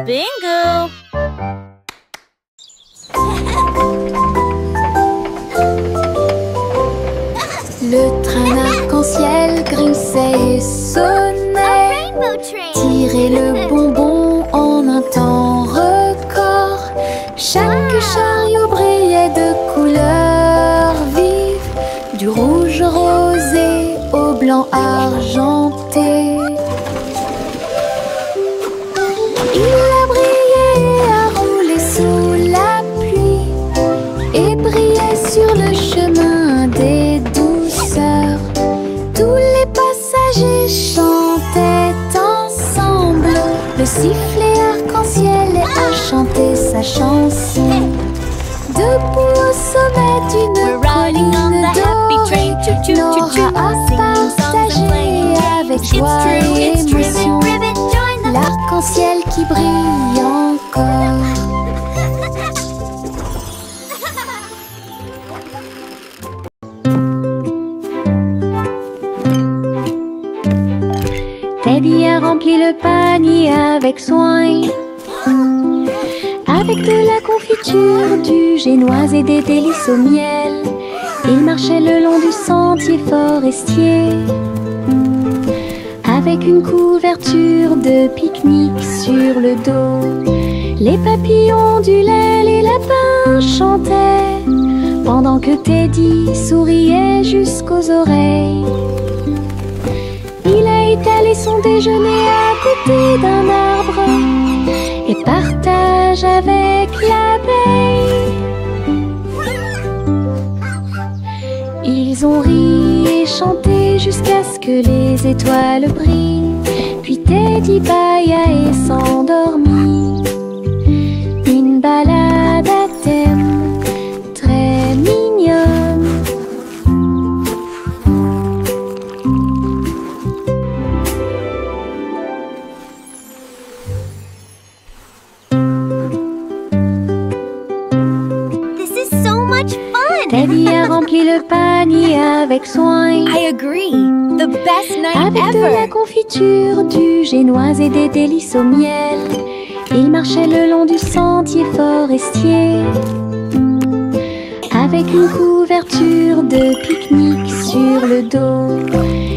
Bingo! Le train arc-en-ciel grinçait et sonnait. Tirait le bonbon en un temps record. Chaque chariot brillait de couleurs vives, du rouge rosé au blanc argenté. Il a brillé et a roulé sous la pluie et brillait sur le chemin des douceurs. Tous les passagers chantaient ensemble. Le sifflet arc-en-ciel a chanté sa chanson. Debout au sommet d'une colline dorée, Nora a partagé avec joie et émotion l'arc-en-ciel qui brille encore. Teddy a rempli le panier avec soin, avec de la confiture, du génoise et des délices au miel. Il marchait le long du sentier forestier, avec une couverture de pique-nique sur le dos. Les papillons ondulaient, les lapins chantaient, pendant que Teddy souriait jusqu'aux oreilles. Il a étalé son déjeuner à côté d'un arbre et partage avec l'abeille. Ils ont ri et chanté jusqu'à ce que les étoiles brillent. Puis Teddy bâilla et s'endormit. Une balade à thème très mignonne. Teddy a rempli le panier avec soin. I agree. The best night avec ever. de la confiture, du génoise et des délices au miel. Il marchait le long du sentier forestier, avec une couverture de pique-nique sur le dos.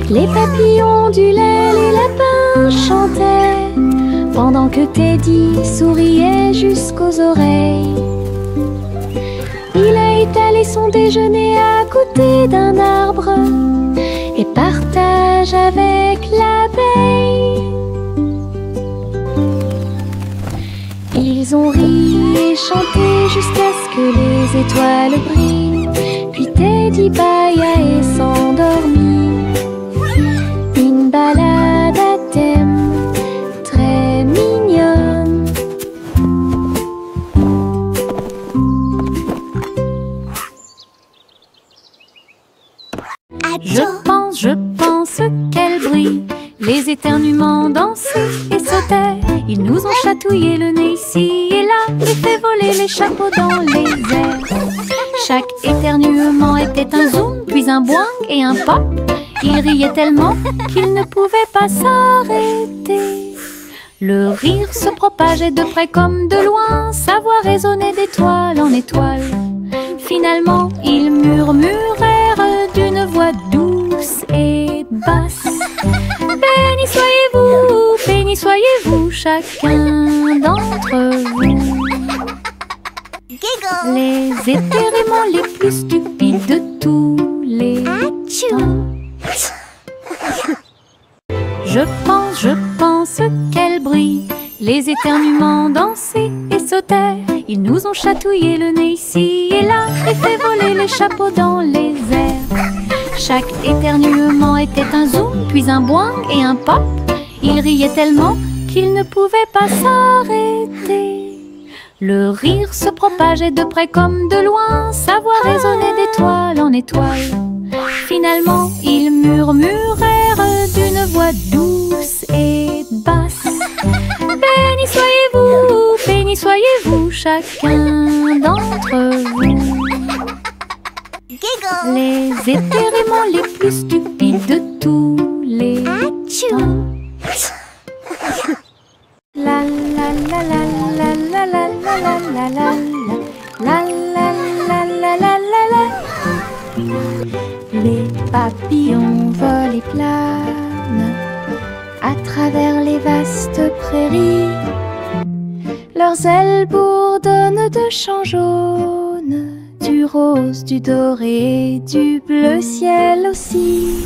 Les papillons ondulaient, les lapins chantaient, pendant que Teddy souriait jusqu'aux oreilles. Il a étalé son déjeuner à côté d'un arbre et partage avec l'abeille. Ils ont ri et chanté jusqu'à ce que les étoiles brillent. Puis Teddy bâilla et s'endormit. Une balade à thème très mignonne. Je pense qu'elle brille. Les éternuements dansaient et sautaient. Ils nous ont chatouillé le nez ici et là et fait voler les chapeaux dans les airs. Chaque éternuement était un zoom, puis un boing et un pop. Ils riaient tellement qu'ils ne pouvaient pas s'arrêter. Le rire se propageait de près comme de loin, sa voix résonnait d'étoile en étoile. Finalement, ils murmurèrent d'une voix douce et basse. Béni soyez-vous, chacun d'entre vous. Giggle. Les éternuements les plus stupides de tous les temps. Je pense qu'elle brille. Les éternuements dansaient et sautaient. Ils nous ont chatouillé le nez ici et là et fait voler les chapeaux dans les airs. Chaque éternuement était un zoom, puis un boing et un pop. Ils riaient tellement qu'ils ne pouvaient pas s'arrêter. Le rire se propageait de près comme de loin, sa voix résonnait d'étoile en étoile. Finalement, ils murmurèrent d'une voix douce et basse. Béni soyez-vous, chacun d'entre vous. Giggle. Les éternuements les plus stupides de tous les temps. La la la la la la la la la la la la. Les papillons volent et planent à travers les vastes prairies. Leurs ailes bourdonnent de chants jaunes, du rose, du doré, du bleu ciel aussi.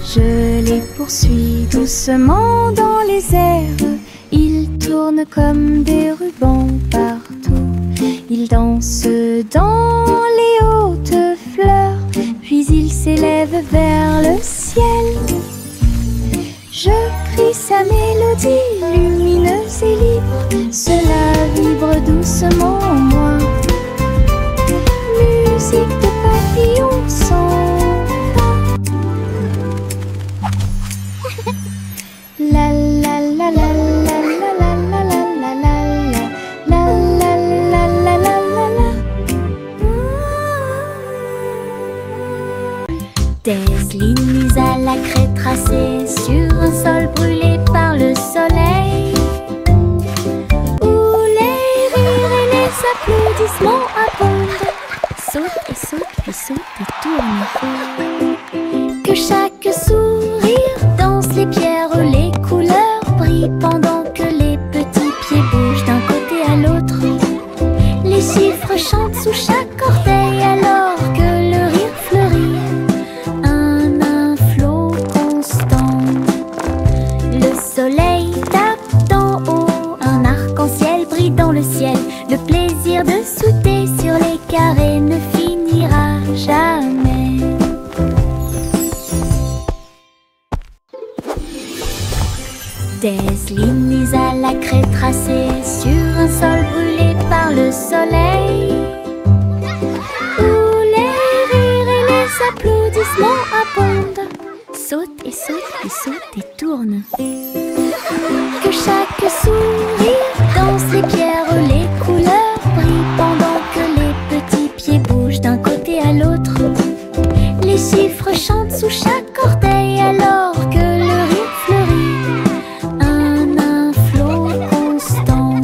Je les poursuis doucement dans les airs. Ils tournent comme des rubans partout. Ils dansent dans les hautes fleurs, puis ils s'élèvent vers le ciel. Je crie sa mélodie lumineuse et libre. Cela vibre doucement en moi. Musique de papillons sans fin. La la la la la la la la la la la la la la la la la. Des lignes à la craie tracées sur un sol brûlé par le soleil, où les rires et les applaudissements abondent. Saute et saute, puis saute et tourne. Que chaque sourire danse les pierres, les couleurs brillent pendant que les petits pieds bougent d'un côté à l'autre. Les chiffres chantent sous chaque orteil alors que le rire fleurit. Un flot constant. Le soleil tape d'en haut, un arc-en-ciel brille dans le ciel. Le plaisir de sauter sur les carrés ne finira jamais. Des lignes à la craie tracées sur un sol brûlé par le soleil, où les rires et les applaudissements abondent. Saute et saute et saute et tourne. Que chaque sourire danse les pierres, les couleurs brillent pendant que les petits pieds bougent d'un côté à l'autre. Les chiffres chantent sous chaque orteil alors que le rire fleurit. Un flot constant.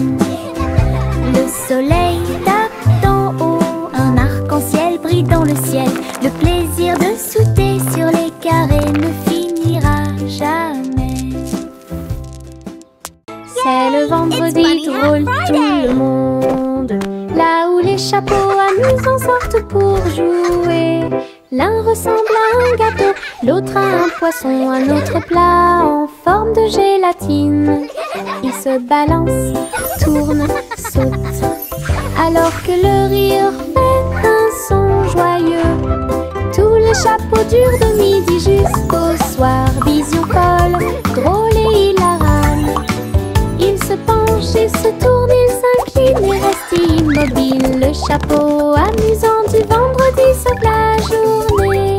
Le soleil tape d'en haut, un arc-en-ciel brille dans le ciel. Le plaisir de sauter sur les carrés ne finira jamais. C'est le vendredi drôle, tout le monde, là où les chapeaux amusants sortent pour jouer. L'un ressemble à un gâteau, l'autre à un poisson, un autre plat en forme de gélatine. Ils se balancent, tournent, sautent, alors que le rire fait un son joyeux. Tous les chapeaux durent de midi jusqu'au soir. Vision folle, drôle et hilarane. Ils se penchent et se tournent, ils s'inclinent et restent immobiles. Le chapeau amusant du vendredi sauve la journée.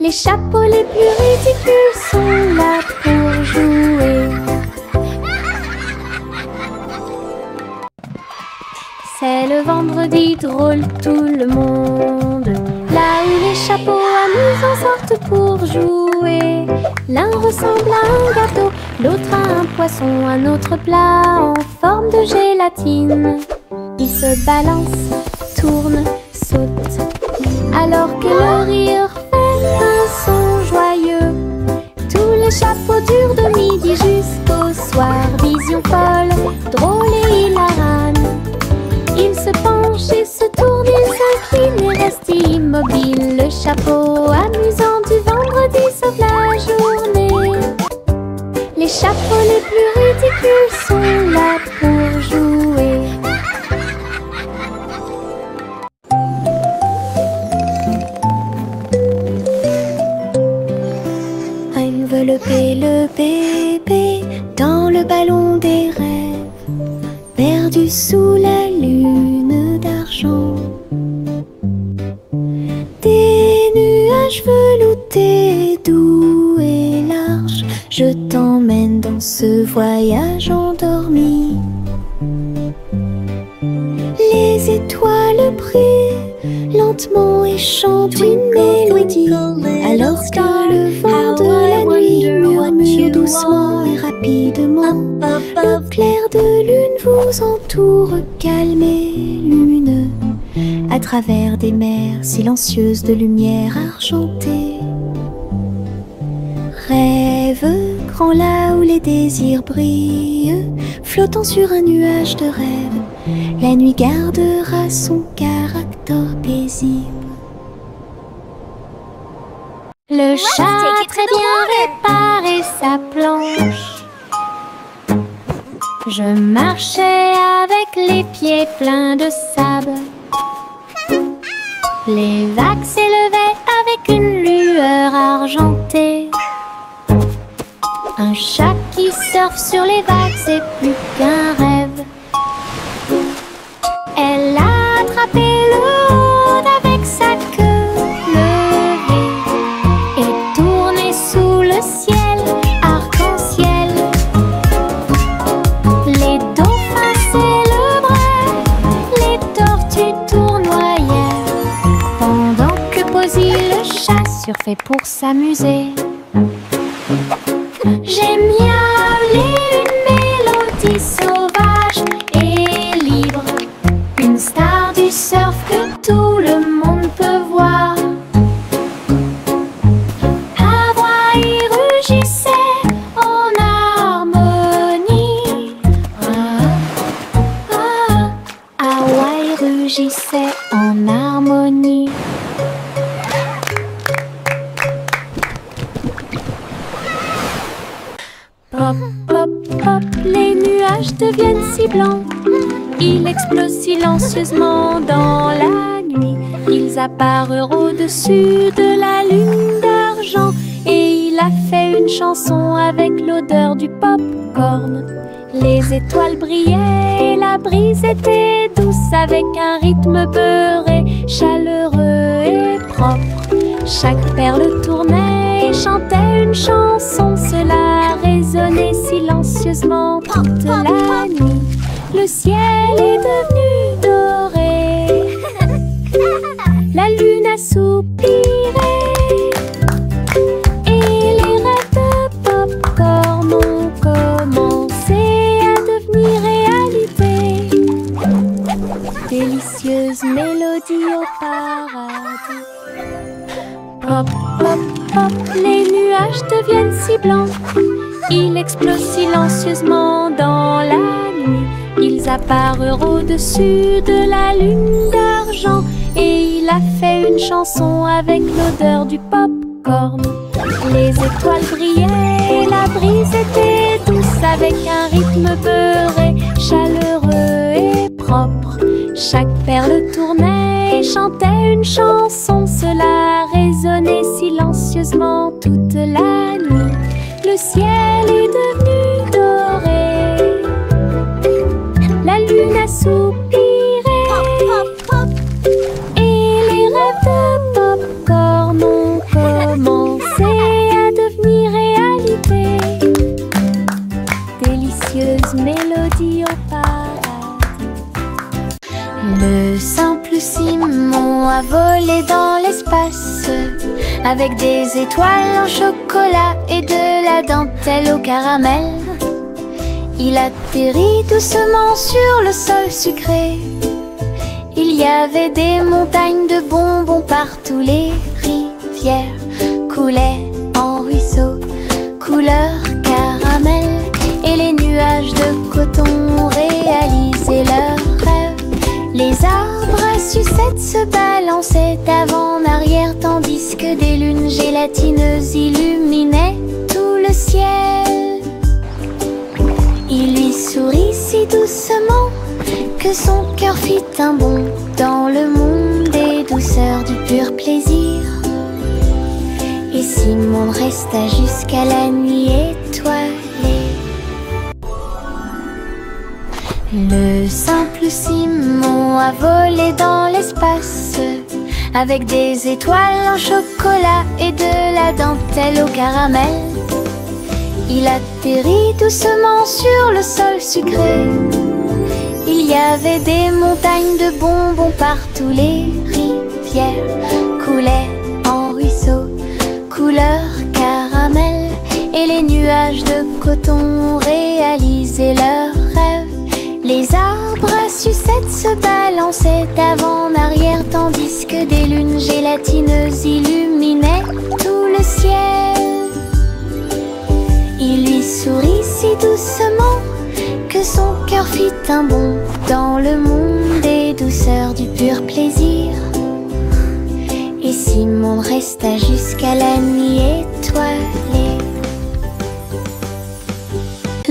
Les chapeaux les plus ridicules sont là pour jouer. C'est le vendredi drôle, tout le monde, là où les chapeaux amusants sortent pour jouer. L'un ressemble à un gâteau, l'autre à un poisson, un autre plat en forme de gélatine. Ils se balancent, tournent, sautent, alors que le rire fait un son joyeux. Tous les chapeaux durent de midi jusqu'au soir. Vision folle, drôle et hilarane. Ils se penchent et se tournent, ils s'inclinent et restent immobiles. Le chapeau amusant du vendredi sauve la journée. Les chapeaux les plus ridicules sont là pour jouer. Envelopper le bébé dans le ballon des rêves, perdu sous la lune d'argent. Des nuages veloutés, doux et larges, je t'emmène dans ce voyage endormi. Les étoiles brillent lentement et chantent une mélodie, alors que le vent de la nuit murmure doucement et rapidement. Le clair de lune vous entoure calme et lumineux, à travers des mers silencieuses de lumière argentée. Rêve grand là où les désirs brillent, flottant sur un nuage de rêve, la nuit gardera son caractère paisible. Le chat a très bien réparé sa planche. Je marchais avec les pieds pleins de sable. Les vagues s'élevaient avec une lueur argentée. Un chat qui surfe sur les vagues, c'est plus qu'un rêve. Elle a attrapé le rôde avec sa queue levée et tourné sous le ciel arc-en-ciel. Les dauphins s'élevaient, les tortues tournoyaient, pendant que Posy le chat surfait pour s'amuser. J'aime miauler une mélodie sauvage et libre, une star du surf que tout le monde peut voir. Hawaï rugissait en harmonie. Hawaï rugissait en harmonie. Pop, pop, pop, les nuages deviennent si blancs. Ils explosent silencieusement dans la nuit. Ils apparurent au-dessus de la lune d'argent. Et il a fait une chanson avec l'odeur du pop-corn. Les étoiles brillaient et la brise était douce, avec un rythme beurré, chaleureux et propre. Chaque perle tournait et chantait une chanson. Cela résonnait silencieusement toute la nuit. Le ciel est devenu doré. La lune a soupiré. Et les rêves de pop-corn ont commencé à devenir réalité. Délicieuse mélodie au paradis. Pop, pop, pop, les nuages deviennent si blancs. Ils explosent silencieusement dans la nuit. Ils apparurent au-dessus de la lune d'argent. Et il a fait une chanson avec l'odeur du pop-corn. Les étoiles brillaient et la brise était douce, avec un rythme beurré, chaleureux et propre. Chaque perle tournait et chantait une chanson. Cela résonnait silencieusement toute la nuit. Le ciel est devenu doré. La lune a soupiré. Et les rêves de pop-corn ont commencé à devenir réalité. Délicieuse mélodie au paradis. Le simple Simon a volé dans l'espace, avec des étoiles en chocolat et de la dentelle au caramel. Il atterrit doucement sur le sol sucré. Il y avait des montagnes de bonbons partout. Les rivières coulaient en ruisseaux, couleur caramel. Et les nuages de coton réalisaient leurs rêves. Les arbres à sucettes se balançaient d'avant en arrière, tandis que des lunes gélatineuses illuminaient tout le ciel. Il lui sourit si doucement que son cœur fit un bond dans le monde des douceurs du pur plaisir. Et Simon resta jusqu'à la nuit étoilée. Le simple Simon a volé dans l'espace, avec des étoiles en chocolat et de la dentelle au caramel. Il atterrit doucement sur le sol sucré. Il y avait des montagnes de bonbons partout. Les rivières coulaient en ruisseaux, couleur caramel. Et les nuages de coton réalisaient leurs rêves. Les arbres à sucettes se balançaient d'avant en arrière, tandis que des lunes gélatineuses illuminaient tout le ciel. Il lui sourit si doucement que son cœur fit un bond dans le monde des douceurs du pur plaisir. Et Simon resta jusqu'à la nuit étoilée.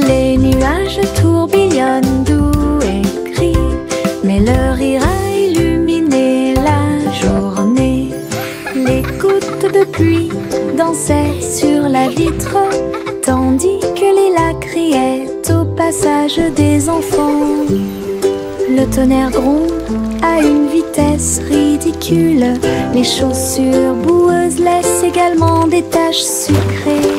Les nuages tourbillonnent doux et gris, mais leur rire a illuminé la journée. Les gouttes de pluie dansaient sur la vitre, tandis que les lacs criaient au passage des enfants. Le tonnerre gronde à une vitesse ridicule. Les chaussures boueuses laissent également des taches sucrées.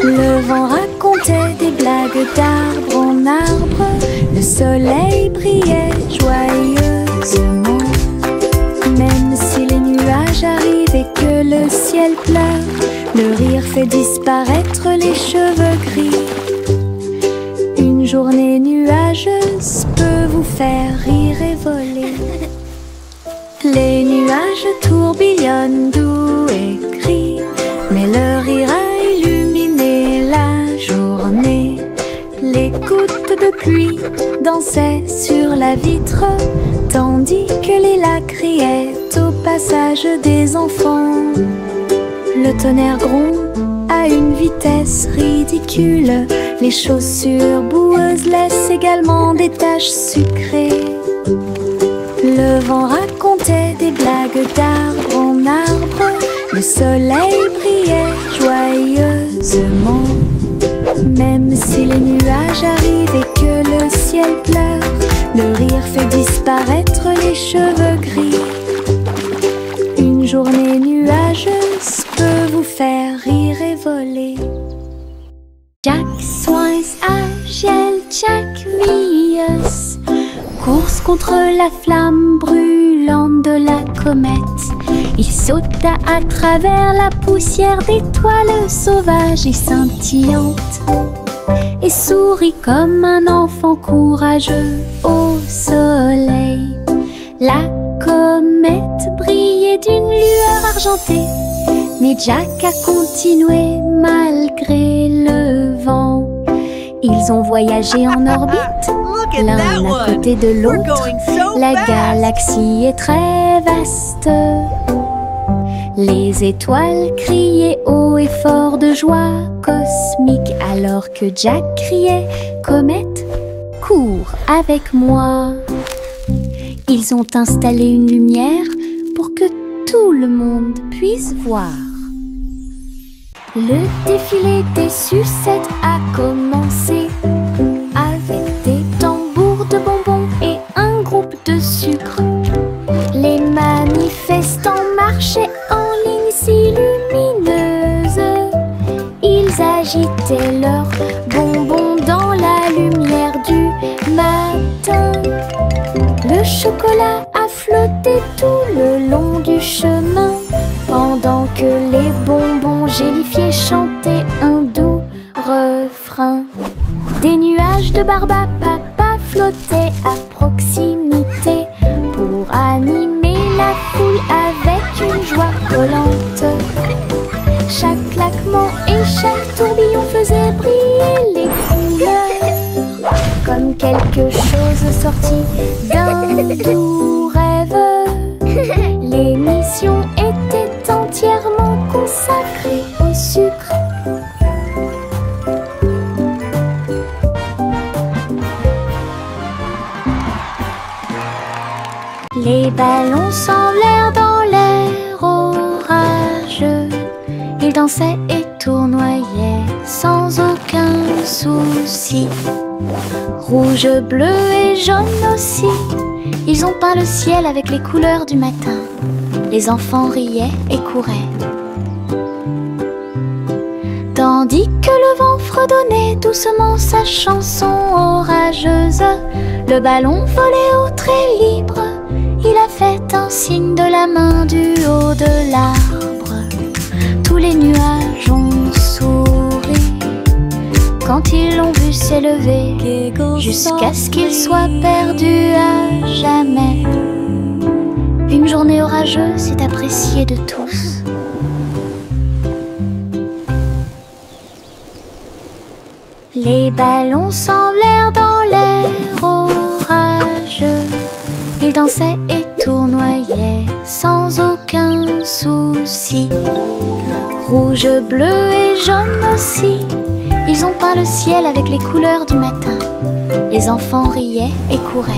Le vent racontait des blagues d'arbre en arbre. Le soleil brillait joyeusement. Même si les nuages arrivent et que le ciel pleure, le rire fait disparaître les cheveux gris. Une journée nuageuse peut vous faire rire et voler. Les nuages tourbillonnent doux et gris, mais leur rire a illuminé la journée. Les gouttes de pluie dansaient sur la vitre, tandis que les lacs criaient au passage des enfants. Le tonnerre gronde à une vitesse ridicule. Les chaussures boueuses laissent également des taches sucrées. Le vent racontait des blagues d'arbre en arbre. Le soleil brillait joyeusement. Même si les nuages arrivent et que le ciel pleure, le rire fait disparaître les cheveux gris. Une journée nuageuse peut vous faire rire et voler. Jack Swines agile, Jack Rius, course contre la flamme brûlante de la comète. Il sauta à travers la poussière d'étoiles sauvages et scintillantes, et sourit comme un enfant courageux au soleil. La comète brillait d'une lueur argentée, mais Jack a continué malgré le vent. Ils ont voyagé en orbite, l'un à côté de l'autre. La galaxie est très vaste. Les étoiles criaient haut et fort de joie cosmique, alors que Jack criait « Comète, cours avec moi !» Ils ont installé une lumière pour que tout le monde puisse voir. Le défilé des sucettes a commencé, avec des tambours de bonbons et un groupe de sucre. Les manifestants marchaient en ligne si lumineuse. Ils agitaient leurs bonbons dans la lumière du matin. Le chocolat a flotté tout le long du chemin, pendant que les bonbons gélifiés chantaient un doux refrain. Des nuages de barbe à papa flottaient à proximité pour animer la foule avec une joie volante. Chaque claquement et chaque tourbillon faisait briller les couleurs, comme quelque chose sorti d'un doux rêve. L'émission était entièrement consacrée au sucre. Les ballons s'envolèrent dans l'air orageux. Ils dansaient et tournoyaient sans aucun souci. Rouge, bleu et jaune aussi, ils ont peint le ciel avec les couleurs du matin. Les enfants riaient et couraient, tandis que le vent fredonnait doucement sa chanson orageuse. Le ballon volait au très libre, il a fait un signe de la main du haut de l'arbre. Tous les nuages ont souri quand quand ils l'ont vu s'élever, jusqu'à ce qu'il soit perdu à jamais. Une journée orageuse est appréciée de tous. Les ballons semblèrent dans l'air orageux. Ils dansaient et tournoyaient sans aucun souci. Rouge, bleu et jaune aussi, ils ont peint le ciel avec les couleurs du matin. Les enfants riaient et couraient,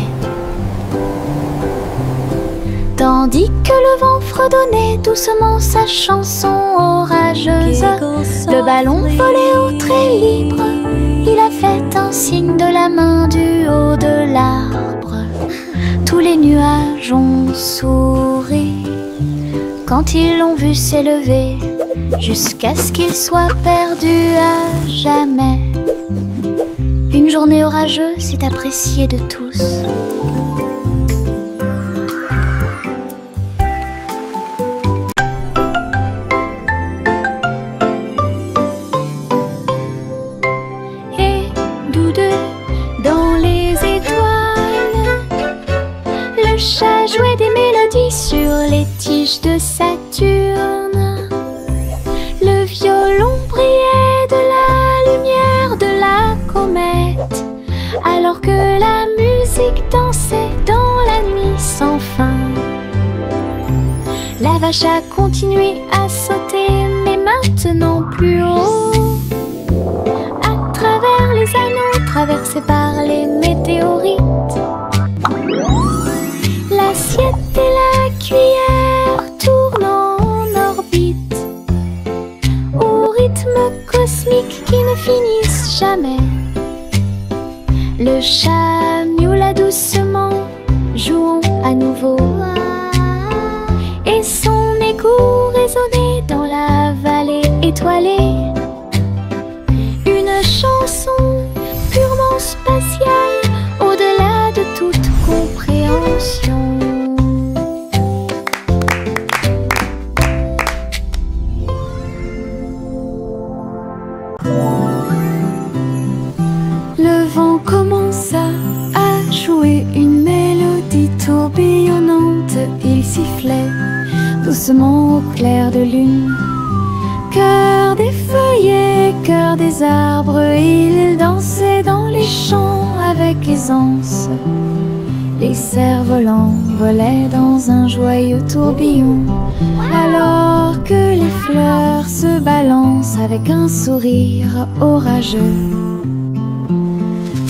tandis que le vent fredonnait doucement sa chanson orageuse. Le ballon volait au très libre, il a fait un signe de la main du haut de l'arbre. Tous les nuages ont souri quand ils l'ont vu s'élever, jusqu'à ce qu'il soit perdu à jamais. Une journée orageuse est appréciée de tous. Et tous deux, dans les étoiles, le chat jouait des mélodies sur les tiges de Saturne. Le violon brillait de la lumière de la comète, alors que la musique dansait dans la nuit sans fin. La vache a continué à sauter, mais maintenant plus haut, à travers les anneaux traversés par les météorites. L'assiette et la cuillère tournant en orbite, au rythme cosmique qui ne finissent jamais. Le chat miaula doucement, jouons à nouveau, et son écho résonnait dans la vallée étoilée. Une chanson purement spatiale, au-delà de toute compréhension. Le vent commença à jouer une mélodie tourbillonnante. Il sifflait doucement au clair de lune. Cœur des feuillets, cœur des arbres, il dansait dans les champs avec aisance. Les cerfs-volants volaient dans un joyeux tourbillon, alors que les fleurs se balancent avec un sourire orageux.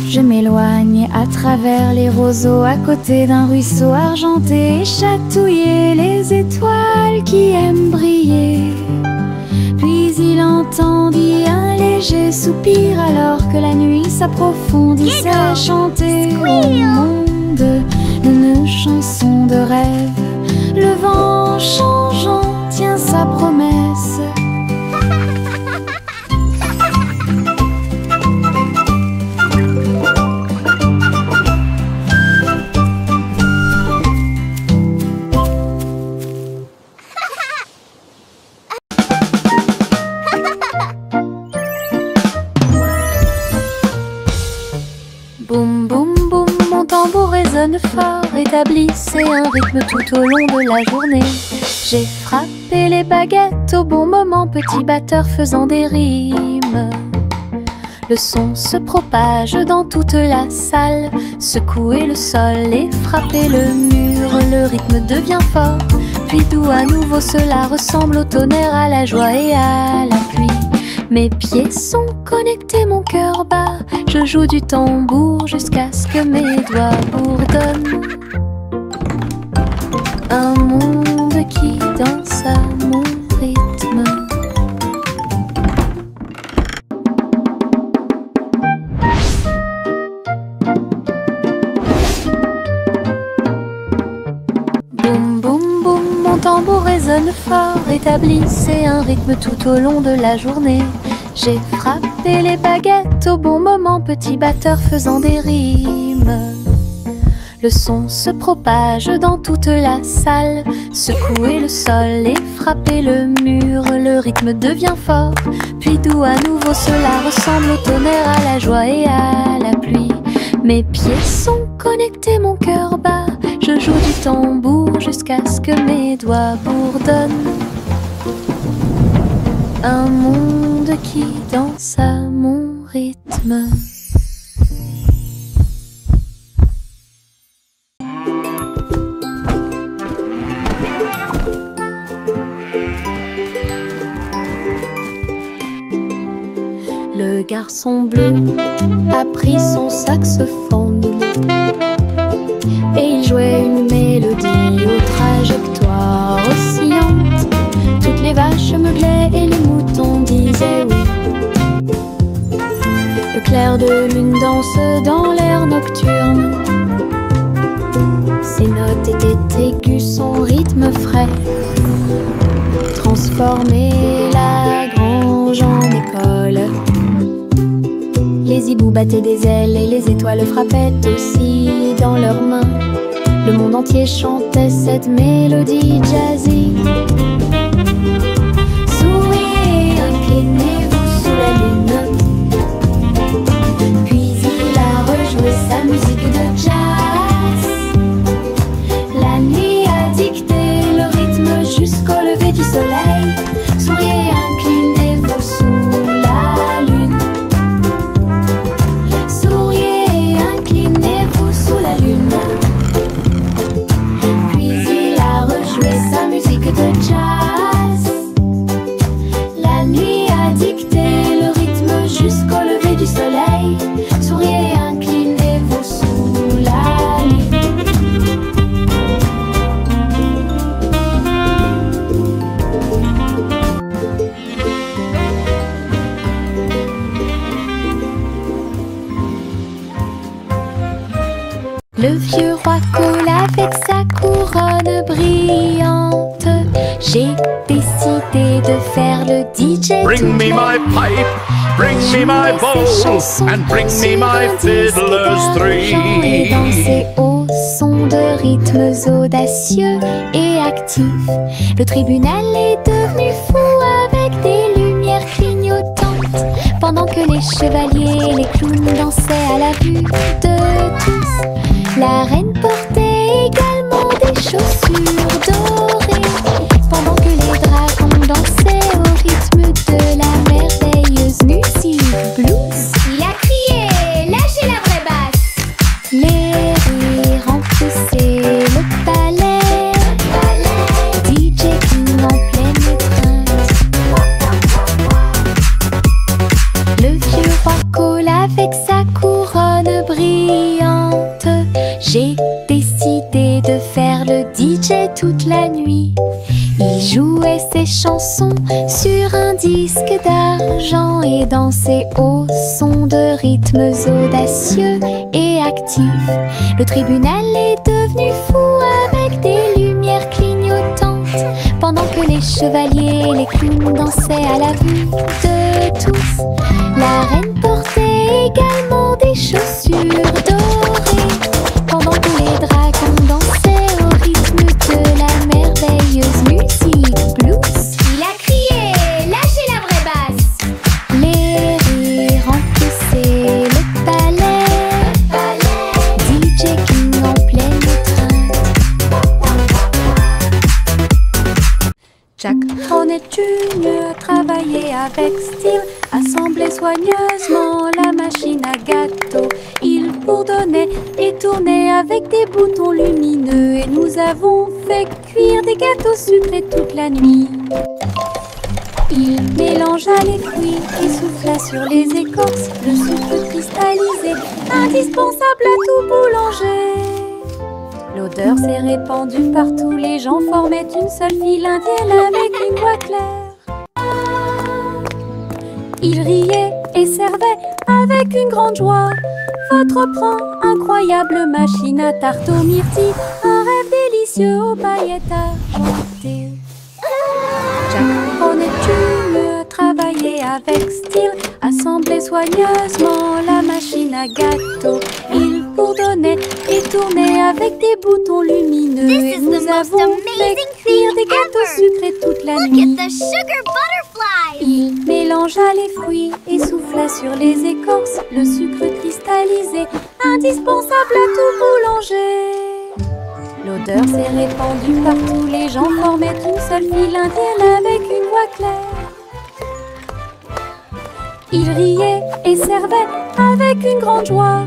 Je m'éloigne à travers les roseaux, à côté d'un ruisseau argenté, et chatouiller les étoiles qui aiment briller. Puis il entendit un léger soupir, alors que la nuit s'approfondissait, chanter au monde une chanson de rêve. Le vent changeant tient sa promesse. Boum boum boum, mon tambour résonne fort, établissez un rythme tout au long de la journée. J'ai frappé les baguettes au bon moment, petit batteur faisant des rimes. Le son se propage dans toute la salle, secouez le sol et frappez le mur. Le rythme devient fort, puis doux à nouveau, cela ressemble au tonnerre, à la joie et à la pluie. Mes pieds sont connectés, mon cœur bat, je joue du tambour jusqu'à ce que mes doigts bourdonnent. Un monde qui danse à mon rythme. Boum boum boum, mon tambour résonne fort, établissez un rythme tout au long de la journée. J'ai frappé les baguettes au bon moment, petit batteur faisant des rimes. Le son se propage dans toute la salle, secouer le sol et frapper le mur. Le rythme devient fort, puis doux à nouveau. Cela ressemble au tonnerre, à la joie et à la pluie. Mes pieds sont connectés, mon cœur bat. Je joue du tambour jusqu'à ce que mes doigts bourdonnent. Un monde qui danse à mon rythme. Le garçon bleu a pris son saxophone et il jouait une mélodie aux trajectoires oscillantes. Toutes les vaches meuglaient et les moutons disaient oui. Le clair de lune danse dans l'air nocturne. Ses notes étaient aiguës, son rythme frais transformait la grange en école. Les hiboux battaient des ailes et les étoiles frappaient aussi dans leurs mains. Le monde entier chantait cette mélodie jazzy. Souriez, inclinez-vous sous la lune. Puis il a rejoué sa musique de jazz. La nuit a dicté le rythme jusqu'au lever du soleil. Souriez, inclinez-vous sous la lune. Souriez, inclinez-vous sous la lune. Puis il a rejoué sa musique de jazz. La nuit a dicté le rythme jusqu'au lever du soleil. Souriez, inclinez-vous sous la lune. Le vieux roi coule avec sa couronne brillante. J'ai décidé de faire le DJ. Bring me my pipe, bring me my bowl, and bring me my fiddlers three. Et danser au son de rythmes audacieux et actifs. Le tribunal est devenu fou avec des lumières clignotantes, pendant que les chevaliers et les clowns dansaient à la vue de tous. La reine portait également des chaussures dorées, pendant que les dragons dansaient au rythme de la merveilleuse musique blues. Il a crié, lâchez la vraie basse. Les rires remplissaient le palais, DJ King en pleine étreinte. Le vieux roi coule avec sa couronne brillante. J'ai décidé de faire le DJ toute la nuit. Il jouait ses chansons sur un disque d'argent et dansait au son de rythmes audacieux et actifs. Le tribunal est devenu fou avec des lumières clignotantes, pendant que les chevaliers et les clowns dansaient à la vue de tous. La reine portait également des chaussures dorées, pendant que les dragons dansaient au rythme de la merveilleuse musique blues. Il a crié, lâchez la vraie basse. Les rires remplissaient le palais, DJ King en pleine étreinte. Jack Hornet Jr. travaillait avec style, assemblait soigneusement la machine à gâteau. Il bourdonnait et tournait avec des boutons lumineux, et nous avons fait cuire des gâteaux sucrés toute la nuit. Il mélangea les fruits et souffla sur les écorces, le sucre cristallisé, indispensable à tout boulanger. L'odeur s'est répandue partout, les gens formaient une seule file indienne avec une voix claire. Il riait et servait avec une grande joie votre pain, incroyable machine à tarte aux myrtilles, un rêve délicieux aux paillettes argentées. Jack Hornet Jr. travaillait avec style, assemblait soigneusement la machine à gâteau. Il bourdonnait et tournait avec des boutons lumineux. Et nous avons fait cuire des gâteaux sucrés toute la nuit. Il mélangea les fruits et souffla sur les écorces le sucre cristallisé, indispensable à tout boulanger. L'odeur s'est répandue partout, les gens formaient une seule file indienne avec une voix claire. Il riait et servait avec une grande joie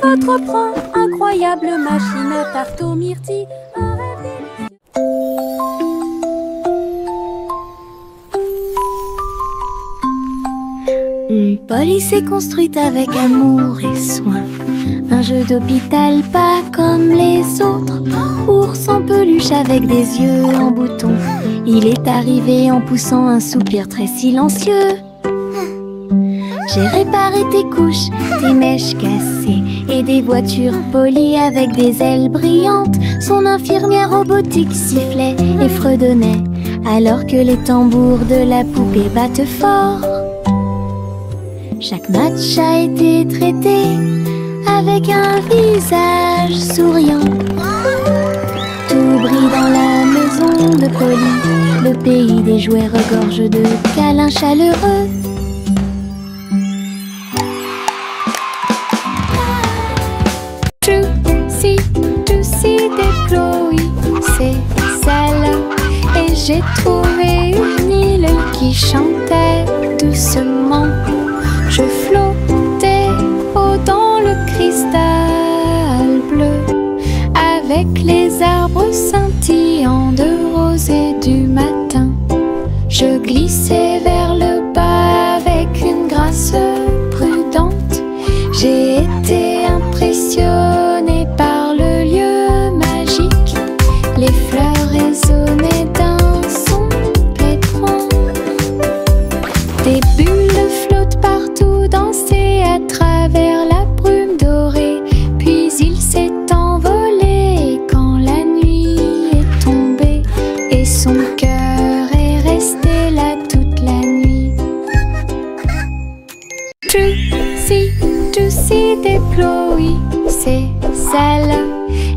votre pain, incroyable machine à tarte aux myrtilles, un rêve délicieux. Une police est construite avec amour et soin. Un jeu d'hôpital pas comme les autres. Ours en peluche avec des yeux en bouton. Il est arrivé en poussant un soupir très silencieux. J'ai réparé tes couches, tes mèches cassées et des voitures polies avec des ailes brillantes. Son infirmière robotique sifflait et fredonnait alors que les tambours de la poupée battent fort. Chaque match a été traité avec un visage souriant. Tout brille dans la maison de Polly. Le pays des jouets regorge de câlins chaleureux. Juicy des Chloé, c'est celle. Et j'ai trouvé une île qui chantait doucement. Je flottais dans le cristal bleu, avec les arbres scintillants de rosée du matin. Je glissais vers le bas avec une grâce prudente. J'ai été impressionnée par le lieu magique. Les fleurs résonnaient d'un son pétrant. Des bulles flottent partout, dansaient à travers la brume dorée. Puis il s'est envolé quand la nuit est tombée. Et son cœur est resté là toute la nuit. Juicy des Chloé, c'est celle.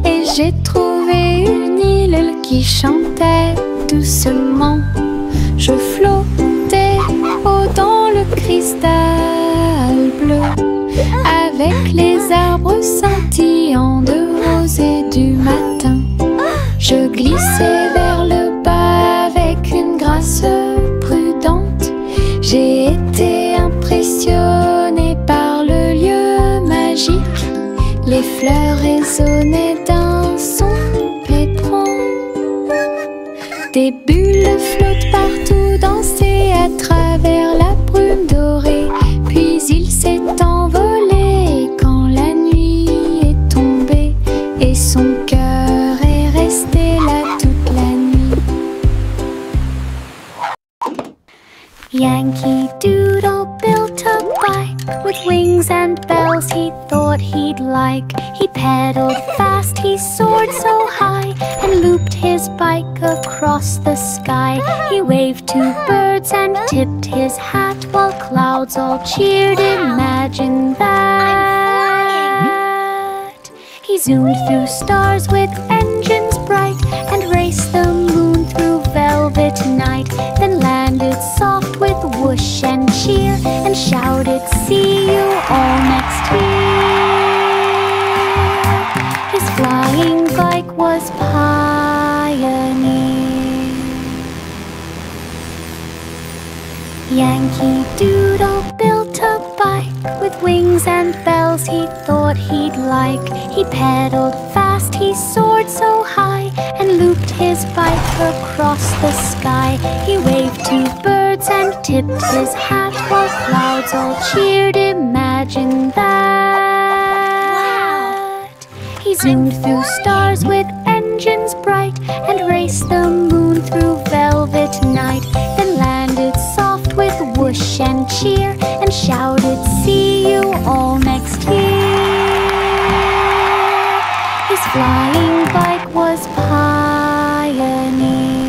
Et j'ai trouvé une île qui chantait doucement. Je flottais dans le cristal bleu, avec les arbres scintillants de rosée du matin. Je glissais vers le bas avec une grâce prudente. J'ai été impressionnée par le lieu magique. Les fleurs résonnaient d'un son pétrant. Des bulles flottent partout, dansaient à travers la brume dorée. Puis il s'est envolé quand la nuit est tombée. Et son cœur est resté là toute la nuit. Yankee Doodle built a bike with wings and bells he thought he'd like. He pedaled fast, he soared so high, and looped his bike across the sky. He waved to birds and tipped his hat while clouds all cheered. Imagine that. He zoomed through stars with engines bright and raced the moon through velvet night. Then landed soft with whoosh and cheer and shouted, "See you all next year." His flying bike was Pioneer. Yankee Doodle built a bike with wings and bells he thought he'd like. He pedaled fast, he soared so high, and looped his bike across the sky. He waved to birds and tipped his hat while clouds all cheered. Imagine that. He zoomed through stars with engines bright and raced the moon through velvet night. Then landed soft with whoosh and cheer and shouted, "See you all next year." His flying bike was Pioneer.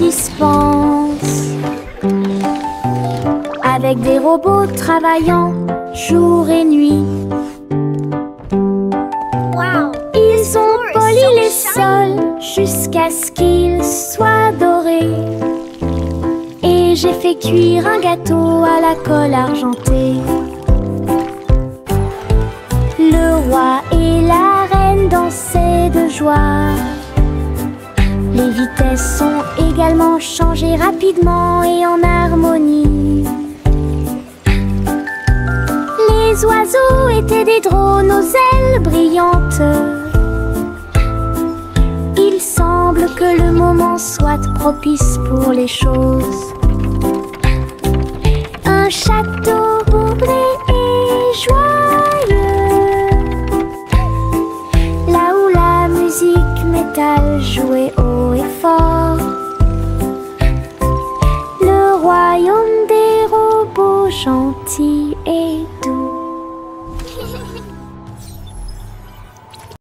dispense. Avec des robots travaillant jour et nuit. Ils ont poli les sols jusqu'à ce qu'ils soient dorés. Et j'ai fait cuire un gâteau à la colle argentée. Le roi et la reine dansaient de joie. Les vitesses sont également changées rapidement et en harmonie. Les oiseaux étaient des drones aux ailes brillantes. Il semble que le moment soit propice pour les choses. Un château bourré et joyeux, là où la musique métal jouait haut et fort. Le royaume des robots gentils et